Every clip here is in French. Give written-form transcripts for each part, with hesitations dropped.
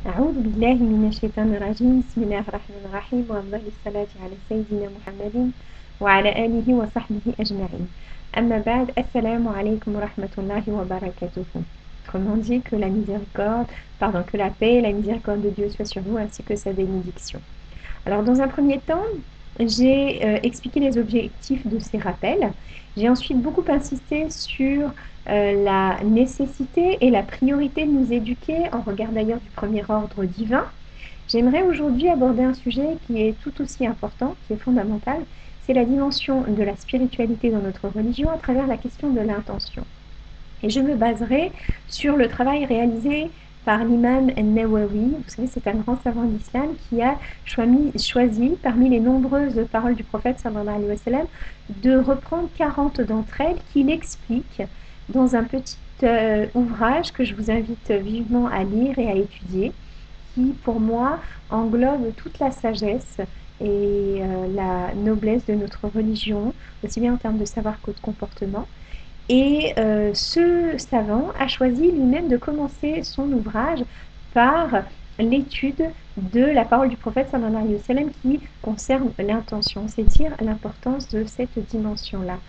أعوذ بالله من الشيطان الرجيم بسم الله الرحمن الرحيم وأفضل الصلاة على سيدنا محمد وعلى آله وصحبه أجمعين أما بعد السلام عليكم ورحمة الله وبركاته. Autrement dit que la miséricorde, que la paix et la miséricorde de Dieu soient sur vous ainsi que sa bénédiction. Alors dans un premier temps, j'ai expliqué les objectifs de ces rappels. J'ai ensuite beaucoup insisté sur la nécessité et la priorité de nous éduquer en regard d'ailleurs du premier ordre divin. J'aimerais aujourd'hui aborder un sujet qui est tout aussi important, qui est fondamental, c'est la dimension de la spiritualité dans notre religion à travers la question de l'intention. Et je me baserai sur le travail réalisé par l'imam Nawawi. Vous savez, c'est un grand savant d'islam qui a choisi parmi les nombreuses paroles du prophète sallallahu alayhi wa sallam de reprendre 40 d'entre elles qu'il explique dans un petit ouvrage que je vous invite vivement à lire et à étudier, qui pour moi englobe toute la sagesse et la noblesse de notre religion, aussi bien en termes de savoir que de comportement. Et ce savant a choisi lui-même de commencer son ouvrage par l'étude de la parole du prophète sallallahu alayhi wa sallam qui concerne l'intention, c'est-à-dire l'importance de cette dimension-là.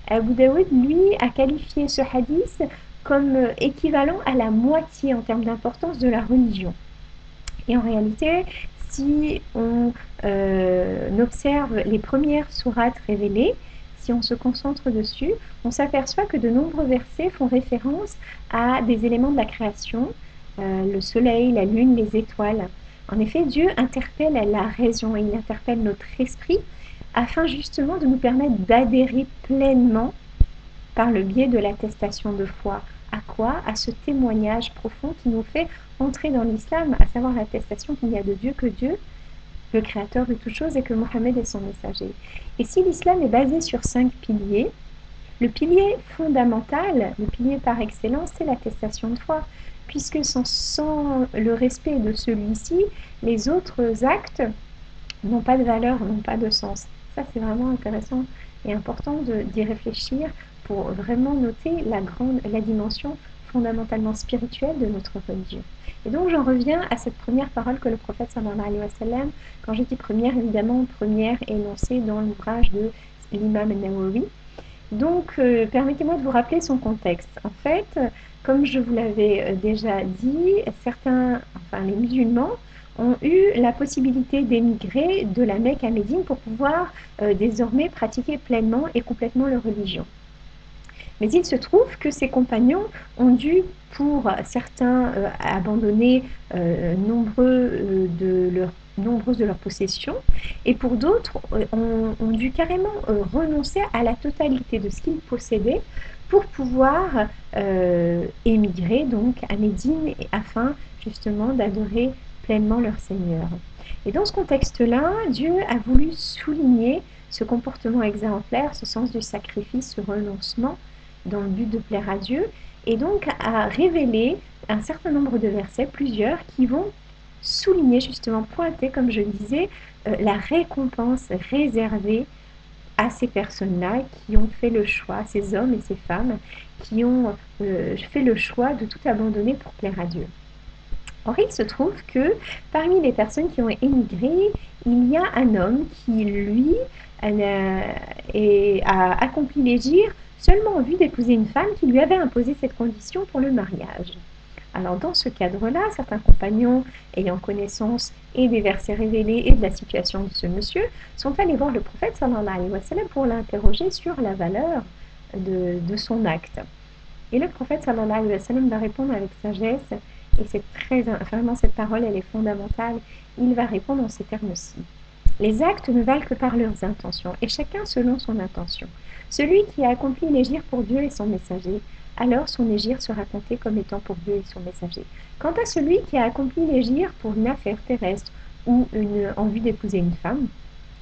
Abu Daoud, lui, a qualifié ce hadith comme équivalent à la moitié en termes d'importance de la religion. Et en réalité, si on observe les premières sourates révélées, si on se concentre dessus, on s'aperçoit que de nombreux versets font référence à des éléments de la création, le soleil, la lune, les étoiles. En effet, Dieu interpelle la raison et il interpelle notre esprit afin justement de nous permettre d'adhérer pleinement par le biais de l'attestation de foi. À quoi? À ce témoignage profond qui nous fait entrer dans l'islam, à savoir l'attestation qu'il n'y a de Dieu que Dieu, le créateur de toutes choses, et que Mohammed est son messager. Et si l'islam est basé sur 5 piliers, le pilier fondamental, le pilier par excellence, c'est l'attestation de foi, puisque sans le respect de celui-ci, les autres actes n'ont pas de valeur, n'ont pas de sens. Ça, c'est vraiment intéressant et important d'y réfléchir pour vraiment noter la dimension fondamentalement spirituelle de notre religion. Et donc j'en reviens à cette première parole que le prophète sallallahu alayhi wa sallam, quand je dis première, évidemment première énoncée dans l'ouvrage de l'imam Nawawi. Donc permettez-moi de vous rappeler son contexte. En fait, comme je vous l'avais déjà dit, les musulmans ont eu la possibilité d'émigrer de la Mecque à Médine pour pouvoir désormais pratiquer pleinement et complètement leur religion. Mais il se trouve que ses compagnons ont dû, pour certains, abandonner nombreuses de leurs possessions, et pour d'autres, ont dû carrément renoncer à la totalité de ce qu'ils possédaient pour pouvoir émigrer donc à Médine afin justement d'adorer pleinement leur Seigneur. Et dans ce contexte-là, Dieu a voulu souligner ce comportement exemplaire, ce sens du sacrifice, ce renoncement dans le but de plaire à Dieu, et donc a révélé un certain nombre de versets, plusieurs, qui vont souligner justement, pointer, comme je le disais, la récompense réservée à ces personnes-là qui ont fait le choix, ces hommes et ces femmes, qui ont fait le choix de tout abandonner pour plaire à Dieu. Or, il se trouve que parmi les personnes qui ont émigré, il y a un homme qui, lui, a accompli l'hégire seulement en vue d'épouser une femme qui lui avait imposé cette condition pour le mariage. Alors dans ce cadre-là, certains compagnons ayant connaissance et des versets révélés et de la situation de ce monsieur sont allés voir le prophète sallallahu alayhi wa sallam pour l'interroger sur la valeur de son acte. Et le prophète sallallahu alayhi wa sallam va répondre avec sagesse, et c'est vraiment cette parole elle est fondamentale, il va répondre en ces termes-ci. Les actes ne valent que par leurs intentions, et chacun selon son intention. Celui qui a accompli l'hégire pour Dieu et son messager, alors son hégire sera compté comme étant pour Dieu et son messager. Quant à celui qui a accompli l'hégire pour une affaire terrestre ou en vue d'épouser une femme,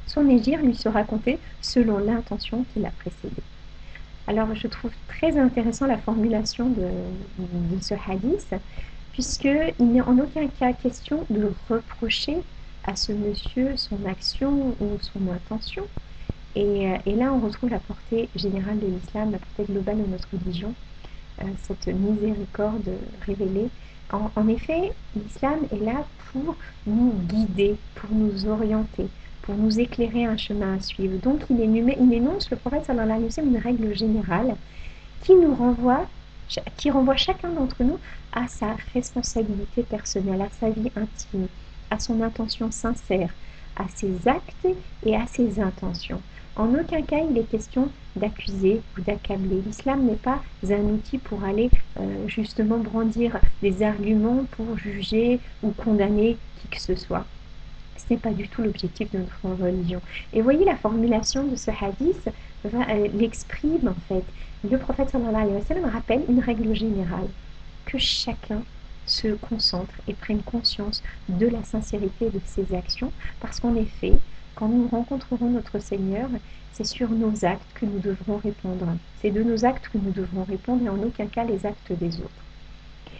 son hégire lui sera compté selon l'intention qui l'a précédé. Alors je trouve très intéressant la formulation de ce hadith, puisqu'il n'est en aucun cas question de reprocher à ce monsieur son action ou son intention. Et là, on retrouve la portée générale de l'islam, la portée globale de notre religion, cette miséricorde révélée En effet, l'islam est là pour nous guider, pour nous orienter, pour nous éclairer un chemin à suivre. Donc il énonce, le prophète sallallahu alayhi wa sallam, une règle générale qui qui renvoie chacun d'entre nous à sa responsabilité personnelle, à sa vie intime, à son intention sincère, à ses actes et à ses intentions. En aucun cas, il est question d'accuser ou d'accabler. L'islam n'est pas un outil pour aller justement brandir des arguments pour juger ou condamner qui que ce soit. Ce n'est pas du tout l'objectif de notre religion. Et voyez, la formulation de ce hadith l'exprime en fait. Le prophète sallallahu alayhi wa sallam rappelle une règle générale, que chacun se concentre et prenne conscience de la sincérité de ses actions, parce qu'en effet, quand nous rencontrerons notre Seigneur, c'est sur nos actes que nous devrons répondre. C'est de nos actes que nous devrons répondre et en aucun cas les actes des autres.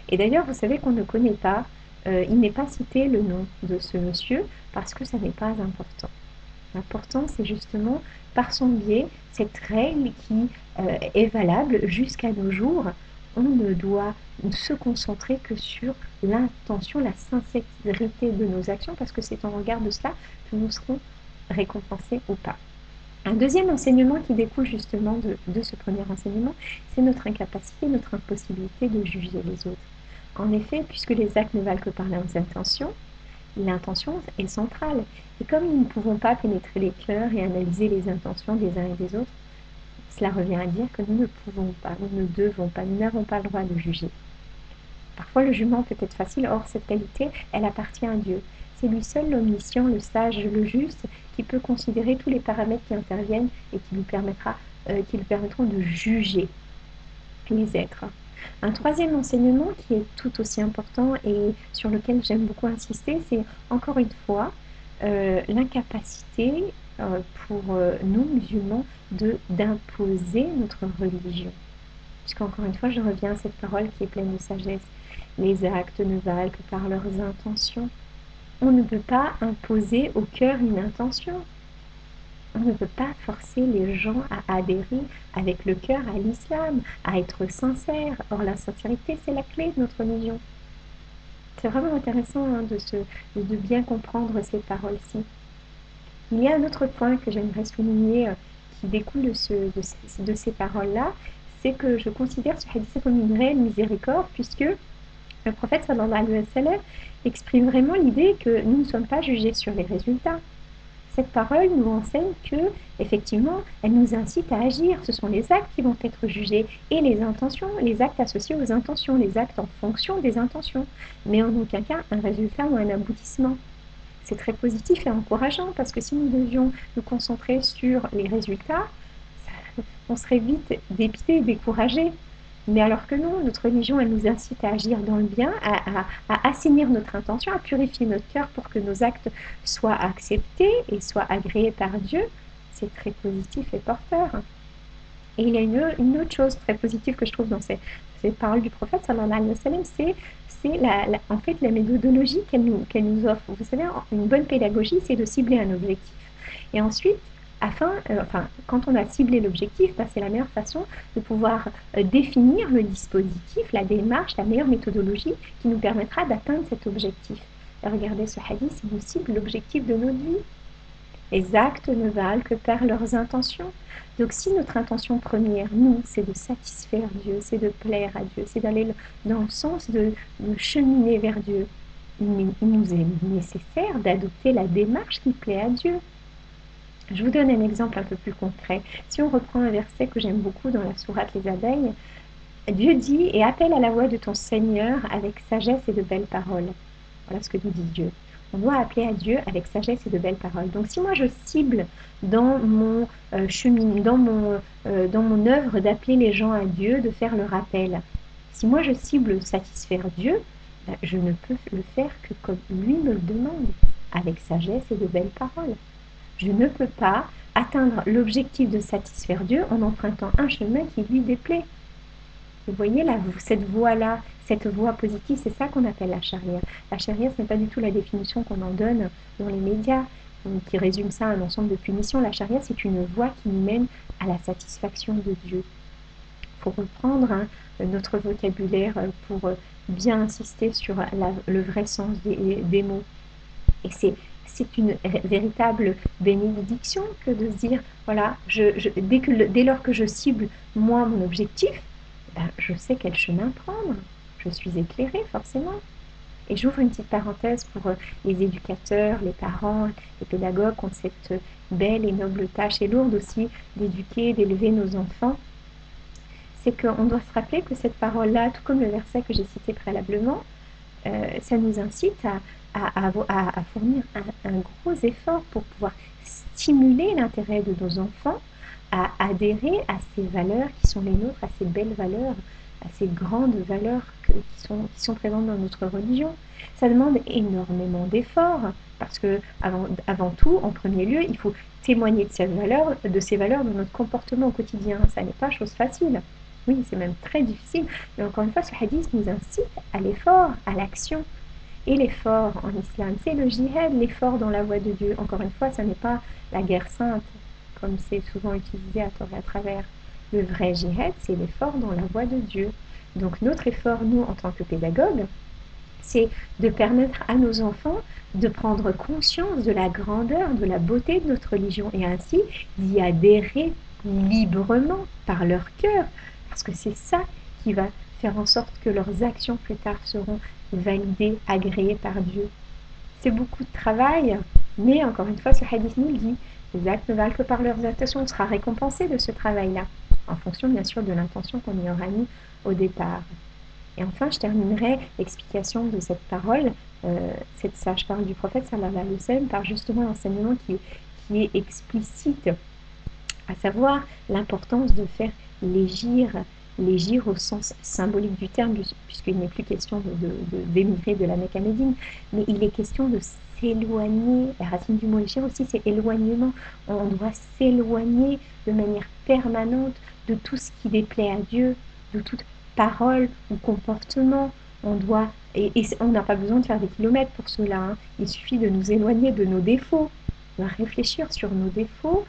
Et d'ailleurs, vous savez qu'on ne connaît pas, il n'est pas cité le nom de ce monsieur parce que ça n'est pas important. L'important, c'est justement par son biais, cette règle qui est valable jusqu'à nos jours. On ne doit se concentrer que sur l'intention, la sincérité de nos actions, parce que c'est en regard de cela que nous serons récompensés ou pas. Un deuxième enseignement qui découle justement de ce premier enseignement, c'est notre incapacité, notre impossibilité de juger les autres. En effet, puisque les actes ne valent que par leurs intentions, l'intention est centrale. Et comme nous ne pouvons pas pénétrer les cœurs et analyser les intentions des uns et des autres, cela revient à dire que nous ne pouvons pas, nous ne devons pas, nous n'avons pas le droit de juger. Parfois, le jugement peut être facile, or cette qualité, elle appartient à Dieu. C'est lui seul, l'omniscient, le sage, le juste, qui peut considérer tous les paramètres qui interviennent et qui lui permettront de juger les êtres. Un troisième enseignement qui est tout aussi important et sur lequel j'aime beaucoup insister, c'est encore une fois l'incapacité pour nous musulmans d'imposer notre religion. Puisqu'encore une fois, je reviens à cette parole qui est pleine de sagesse. Les actes ne valent que par leurs intentions. On ne peut pas imposer au cœur une intention. On ne peut pas forcer les gens à adhérer avec le cœur à l'islam, à être sincères. Or, la sincérité, c'est la clé de notre religion. C'est vraiment intéressant de bien comprendre ces paroles-ci. Il y a un autre point que j'aimerais souligner qui découle de ces paroles-là, c'est que je considère ce hadith comme une réelle miséricorde, puisque le prophète sallallahu alayhi wa sallam exprime vraiment l'idée que nous ne sommes pas jugés sur les résultats. Cette parole nous enseigne que, effectivement, elle nous incite à agir. Ce sont les actes qui vont être jugés et les intentions, les actes associés aux intentions, les actes en fonction des intentions, mais en aucun cas un résultat ou un aboutissement. C'est très positif et encourageant parce que si nous devions nous concentrer sur les résultats, on serait vite dépité et découragé. Mais alors que non, notre religion, elle nous incite à agir dans le bien, à assainir notre intention, à purifier notre cœur pour que nos actes soient acceptés et soient agréés par Dieu. C'est très positif et porteur. Et il y a une autre chose très positive que je trouve dans ces paroles du prophète, sallallahu alayhi wa sallam, c'est en fait la méthodologie qu'elle nous offre. Vous savez, une bonne pédagogie, c'est de cibler un objectif. Et ensuite, quand on a ciblé l'objectif, c'est la meilleure façon de pouvoir définir le dispositif, la démarche, la meilleure méthodologie qui nous permettra d'atteindre cet objectif. Et regardez ce hadith, il nous cible l'objectif de notre vie. Les actes ne valent que par leurs intentions. Donc si notre intention première, nous, c'est de satisfaire Dieu, c'est de plaire à Dieu, c'est d'aller dans le sens de cheminer vers Dieu, il nous est nécessaire d'adopter la démarche qui plaît à Dieu. Je vous donne un exemple un peu plus concret. Si on reprend un verset que j'aime beaucoup dans la sourate Les Abeilles, Dieu dit « Et appelle à la voix de ton Seigneur avec sagesse et de belles paroles. » Voilà ce que nous dit Dieu. On doit appeler à Dieu avec sagesse et de belles paroles. Donc si moi je cible dans mon dans mon œuvre d'appeler les gens à Dieu, de faire le rappel, si moi je cible satisfaire Dieu, je ne peux le faire que comme lui me le demande, avec sagesse et de belles paroles. Je ne peux pas atteindre l'objectif de satisfaire Dieu en empruntant un chemin qui lui déplaît. Vous voyez là, cette voie-là, cette voie positive, c'est ça qu'on appelle la charia. La charia, ce n'est pas du tout la définition qu'on en donne dans les médias, qui résume ça à un ensemble de punitions. La charia, c'est une voie qui nous mène à la satisfaction de Dieu. Il pour reprendre notre vocabulaire, pour bien insister sur le vrai sens des mots. Et c'est une véritable bénédiction que de se dire, voilà, dès lors que je cible, moi, mon objectif, ben, je sais quel chemin prendre. Je suis éclairée, forcément. Et j'ouvre une petite parenthèse pour les éducateurs, les parents, les pédagogues qui ont cette belle et noble tâche, et lourde aussi, d'éduquer, d'élever nos enfants. C'est qu'on doit se rappeler que cette parole-là, tout comme le verset que j'ai cité préalablement, ça nous incite à fournir un gros effort pour pouvoir stimuler l'intérêt de nos enfants à adhérer à ces valeurs qui sont les nôtres, à ces belles valeurs, à ces grandes valeurs qui sont présentes dans notre religion. Ça demande énormément d'efforts parce que avant tout, en premier lieu, il faut témoigner de ces valeurs dans notre comportement au quotidien. Ça n'est pas chose facile. Oui, c'est même très difficile. Mais encore une fois, ce hadith nous incite à l'effort, à l'action. Et l'effort en islam, c'est le jihad, l'effort dans la voie de Dieu. Encore une fois, ça n'est pas la guerre sainte, comme c'est souvent utilisé à tort et à travers. Le vrai jihad, c'est l'effort dans la voie de Dieu. Donc notre effort, nous, en tant que pédagogues, c'est de permettre à nos enfants de prendre conscience de la grandeur, de la beauté de notre religion et ainsi d'y adhérer librement par leur cœur. Parce que c'est ça qui va faire en sorte que leurs actions plus tard seront validées, agréées par Dieu. C'est beaucoup de travail, mais encore une fois, ce hadith nous le dit. Les actes ne valent que par leurs actions. On sera récompensé de ce travail-là, en fonction bien sûr de l'intention qu'on y aura mis au départ. Et enfin, je terminerai l'explication de cette parole, cette sage parole du prophète sallallahu alayhi wa sallam, par justement l'enseignement qui est explicite, à savoir l'importance de faire l'hégire au sens symbolique du terme, puisqu'il n'est plus question d'émigrer de la Mecque à Médine, mais il est question de s'éloigner. La racine du mot hégire aussi, c'est éloignement. On doit s'éloigner de manière permanente de tout ce qui déplaît à Dieu, de toute parole ou comportement. Et on n'a pas besoin de faire des kilomètres pour cela. Hein. Il suffit de nous éloigner de nos défauts, de réfléchir sur nos défauts,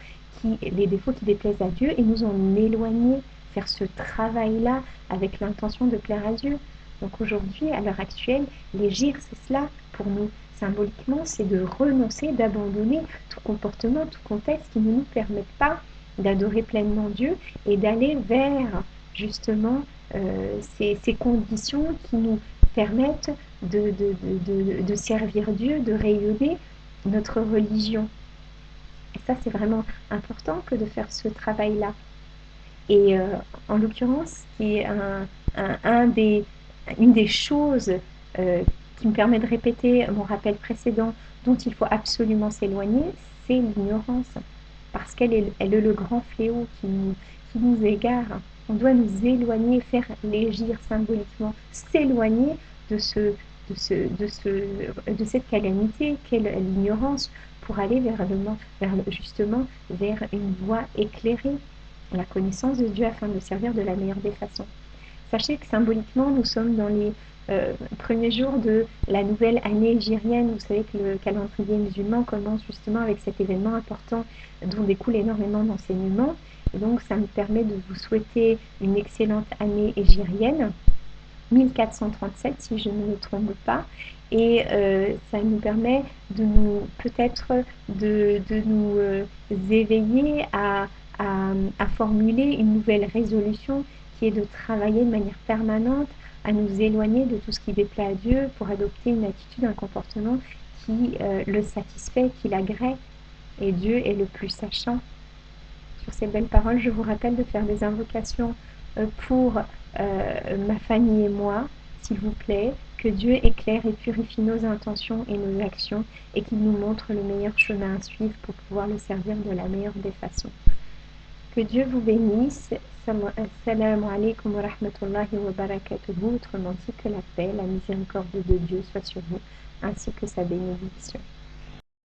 les défauts qui déplaisent à Dieu, et nous en éloigner, faire ce travail-là avec l'intention de plaire à Dieu. Donc aujourd'hui, à l'heure actuelle, l'hégire, c'est cela pour nous. Symboliquement, c'est de renoncer, d'abandonner tout comportement, tout contexte qui ne nous permettent pas d'adorer pleinement Dieu et d'aller vers justement ces conditions qui nous permettent de servir Dieu, de rayonner notre religion. Et ça, c'est vraiment important que de faire ce travail-là. Et en l'occurrence, qui est une des choses qui me permet de répéter mon rappel précédent dont il faut absolument s'éloigner, c'est l'ignorance. Parce qu'elle est le grand fléau qui nous égare. On doit nous éloigner, faire l'égir symboliquement, s'éloigner de cette calamité qu'est l'ignorance pour aller justement vers une voie éclairée, la connaissance de Dieu afin de servir de la meilleure des façons. Sachez que symboliquement, nous sommes dans les premiers jours de la nouvelle année hégirienne. Vous savez que le calendrier musulman commence justement avec cet événement important dont découle énormément d'enseignements. Et donc, ça me permet de vous souhaiter une excellente année hégirienne, 1437 si je ne me trompe pas. Et ça nous permet de nous peut-être de nous éveiller à formuler une nouvelle résolution qui est de travailler de manière permanente à nous éloigner de tout ce qui déplaît à Dieu pour adopter une attitude, un comportement qui le satisfait, qui l'agrée. Et Dieu est le plus sachant. Sur ces belles paroles, je vous rappelle de faire des invocations pour ma famille et moi, s'il vous plaît, que Dieu éclaire et purifie nos intentions et nos actions et qu'il nous montre le meilleur chemin à suivre pour pouvoir le servir de la meilleure des façons. Que Dieu vous bénisse. Assalamu alaikum wa rahmatullahi wa barakatuhu. Autrement dit, que la paix, la miséricorde de Dieu soit sur vous, ainsi que sa bénédiction.